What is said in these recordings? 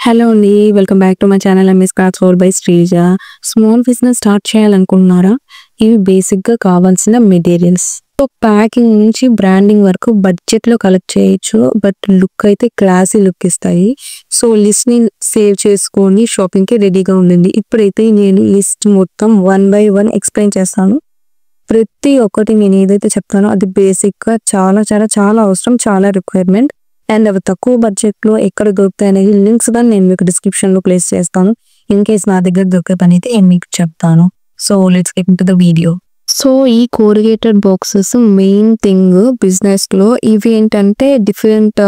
Hello అండి. Welcome back to my channel MS crafts world by Sreeja. Small business start చేయాలనుకుంటున్నారా? ఇవి బేసిక్‌గా కావాల్సిన మెటీరియల్స్. సో, ప్యాకింగ్ నుంచి బ్రాండింగ్ వరకు బడ్జెట్‌లో కలెక్ట్ చేయొచ్చు. బట్ లుక్ అయితే క్లాసీ లుక్ ఇస్తాయి. సో, లిస్ట్‌ని సేవ్ చేసుకొని షాపింగ్‌కి రెడీగా ఉండండి. ఇప్పుడైతే నేను లిస్ట్ మొత్తం వన్ బై వన్ ఎక్స్‌ప్లెయిన్ చేస్తాను. ప్రతి ఒక్కటి నేను ఏదైతే చెప్తానో అది బేసిక్‌గా చాలా చాలా చాలా అవసరం. చాలా రిక్వైర్మెంట్. అండ్ అవి తక్కువ బడ్జెట్‌లో ఎక్కడ దొరుకుతాయి అనేది లింక్స్ కూడా నేను మీకు డిస్క్రిప్షన్‌లో ప్లేస్ చేస్తాను. ఇన్ కేస్ నా దగ్గర దొరికే పనైతే నేను మీకు చెప్తాను. So, let's get into the video. So, ఈ కోరిగేటెడ్ బాక్సెస్ మెయిన్ థింగ్ బిజినెస్‌లో. ఇవి ఏంటంటే డిఫరెంట్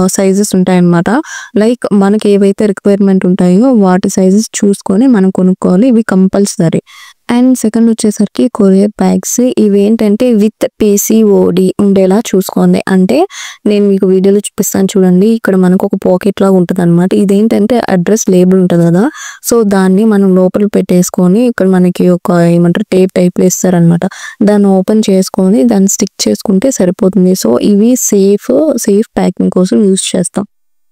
సైజెస్ ఉంటాయన్నమాట. లైక్ మనకి ఏవైతే రిక్వైర్మెంట్ ఉంటాయో వాటి సైజెస్ చూసుకొని మనం కొనుక్కోవాలి. ఇవి కంపల్సరీ. అండ్ సెకండ్ వచ్చేసరికి కొరియర్ బ్యాగ్స్. ఇవేంటంటే విత్ పీసీఓడి ఉండేలా చూసుకోండి. అంటే నేను మీకు వీడియోలో చూపిస్తాను చూడండి. ఇక్కడ మనకు ఒక పాకెట్ లాగా ఉంటుంది అనమాట. ఇదేంటంటే అడ్రస్ లేబుల్ ఉంటుంది కదా. సో, దాన్ని మనం లోపల పెట్టేసుకొని ఇక్కడ మనకి ఒక ఏమంటారు టేప్ టైప్లో ఇస్తారనమాట. దాన్ని ఓపెన్ చేసుకొని దాన్ని స్టిక్ చేసుకుంటే సరిపోతుంది. సో, ఇవి సేఫ్ ప్యాకింగ్ కోసం యూజ్ చేస్తాం.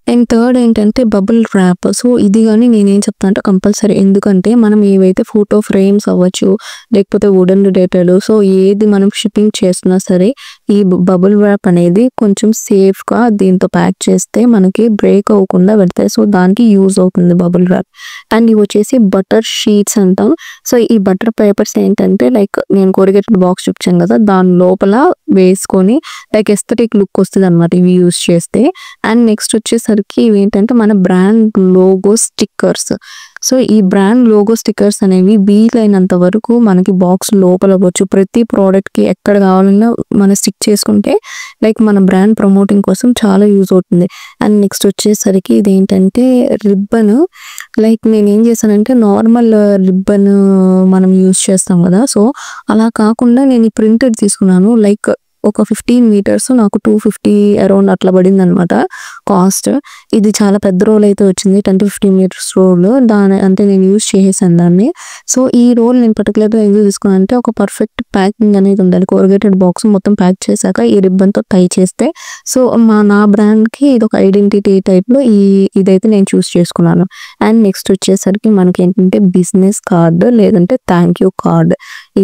అండ్ థర్డ్ ఏంటంటే బబుల్ ర్యాప్. సో, ఇది కానీ నేనేం చెప్తాను అంటే కంపల్సరీ. ఎందుకంటే మనం ఏవైతే ఫోటో ఫ్రేమ్స్ అవ్వచ్చు, లేకపోతే వుడెన్ రిలేటెడ్, సో ఏది మనం షిప్పింగ్ చేస్తున్నా సరే ఈ బబుల్ ర్యాప్ అనేది కొంచెం సేఫ్గా దీంతో ప్యాక్ చేస్తే మనకి బ్రేక్ అవ్వకుండా పెడతాయి. సో, దానికి యూజ్ అవుతుంది బబుల్ ర్యాప్. అండ్ ఇవి వచ్చేసి బటర్ షీట్స్ అంటాం. సో, ఈ బటర్ పేపర్స్ ఏంటంటే లైక్ నేను కొరిగేటెడ్ బాక్స్ చూపించాను కదా, దాని లోపల వేసుకొని లైక్ ఎస్థెటిక్ లుక్ వస్తుంది అనమాట ఇవి యూజ్ చేస్తే. అండ్ నెక్స్ట్ వచ్చేసరికి ఇవి ఏంటంటే మన బ్రాండ్ లోగో స్టిక్కర్స్. సో, ఈ బ్రాండ్ లోగో స్టిక్కర్స్ అనేవి వీలైనంత వరకు మనకి బాక్స్ లోపల అవ్వచ్చు. ప్రతి ప్రోడక్ట్కి ఎక్కడ కావాలన్నా మనం స్టిక్ చేసుకుంటే లైక్ మన బ్రాండ్ ప్రమోటింగ్ కోసం చాలా యూజ్ అవుతుంది. అండ్ నెక్స్ట్ వచ్చేసరికి ఇదేంటంటే రిబ్బన్. లైక్ నేను ఏం చేశానంటే నార్మల్ రిబ్బన్ మనం యూజ్ చేస్తాం కదా. సో, అలా కాకుండా నేను ఈ ప్రింటెడ్ తీసుకున్నాను. లైక్ ఒక 15 మీటర్స్ నాకు 250 అరౌండ్ అట్లా పడింది అనమాట కాస్ట్. ఇది చాలా పెద్ద రోల్ అయితే వచ్చింది. 10-15 మీటర్స్ రోల్. అంటే నేను యూజ్ చేసేసాను దాన్ని. సో, ఈ రోల్ నేను పర్టికులర్గా ఎందుకు తీసుకున్నాను అంటే ఒక పర్ఫెక్ట్ ప్యాకింగ్ అనేది ఉండాలి. కోరిగేటెడ్ బాక్స్ మొత్తం ప్యాక్ చేశాక ఈ రిబ్బన్తో టై చేస్తే సో నా బ్రాండ్కి ఇది ఒక ఐడెంటిటీ టైప్లో ఇదైతే నేను చూస్ చేసుకున్నాను. అండ్ నెక్స్ట్ వచ్చేసరికి మనకి ఏంటంటే బిజినెస్ కార్డ్ లేదంటే థ్యాంక్ యూ కార్డ్.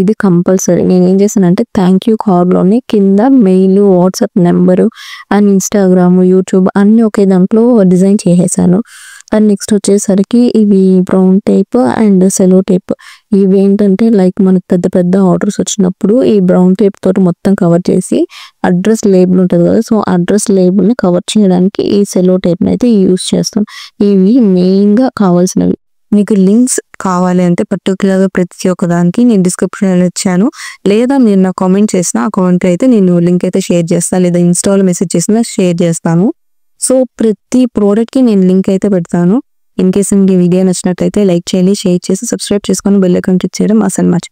ఇది కంపల్సరీ. నేను ఏం చేశానంటే థ్యాంక్ యూ కార్డ్లోని కింద mail, WhatsApp number and Instagram, YouTube అన్నీ ఒకే దాంట్లో డిజైన్ చేసేసాను. అండ్ నెక్స్ట్ వచ్చేసరికి ఇవి brown tape and Cello tape. ఇవి ఏంటంటే లైక్ మనకు పెద్ద పెద్ద ఆర్డర్స్ వచ్చినప్పుడు ఈ బ్రౌన్ టేప్ తోటి మొత్తం కవర్ చేసి అడ్రస్ లేబుల్ ఉంటుంది కదా. సో, అడ్రస్ లేబుల్ని కవర్ చేయడానికి ఈ సెలో టేప్ని అయితే యూజ్ చేస్తాం. ఇవి మెయిన్గా కావాల్సినవి. మీకు లింక్స్ కావాలి అంటే పర్టికులర్గా ప్రతి ఒక్క దానికి నేను డిస్క్రిప్షన్లో ఇచ్చాను. లేదా మీరు నాకు కామెంట్ చేసిన ఆ కామెంట్ అయితే నేను లింక్ అయితే షేర్ చేస్తాను. లేదా ఇన్స్టాలో మెసేజ్ చేసినా షేర్ చేస్తాను. సో, ప్రతి ప్రోడక్ట్కి నేను లింక్ అయితే పెడతాను. ఇన్ కేస్ ఈ వీడియో నచ్చినట్లయితే లైక్ చేయండి, షేర్ చేసి సబ్స్క్రైబ్ చేసుకొని బెల్ ఐకాన్ క్లిక్ చేయడం అసలు మర్చిపోకండి.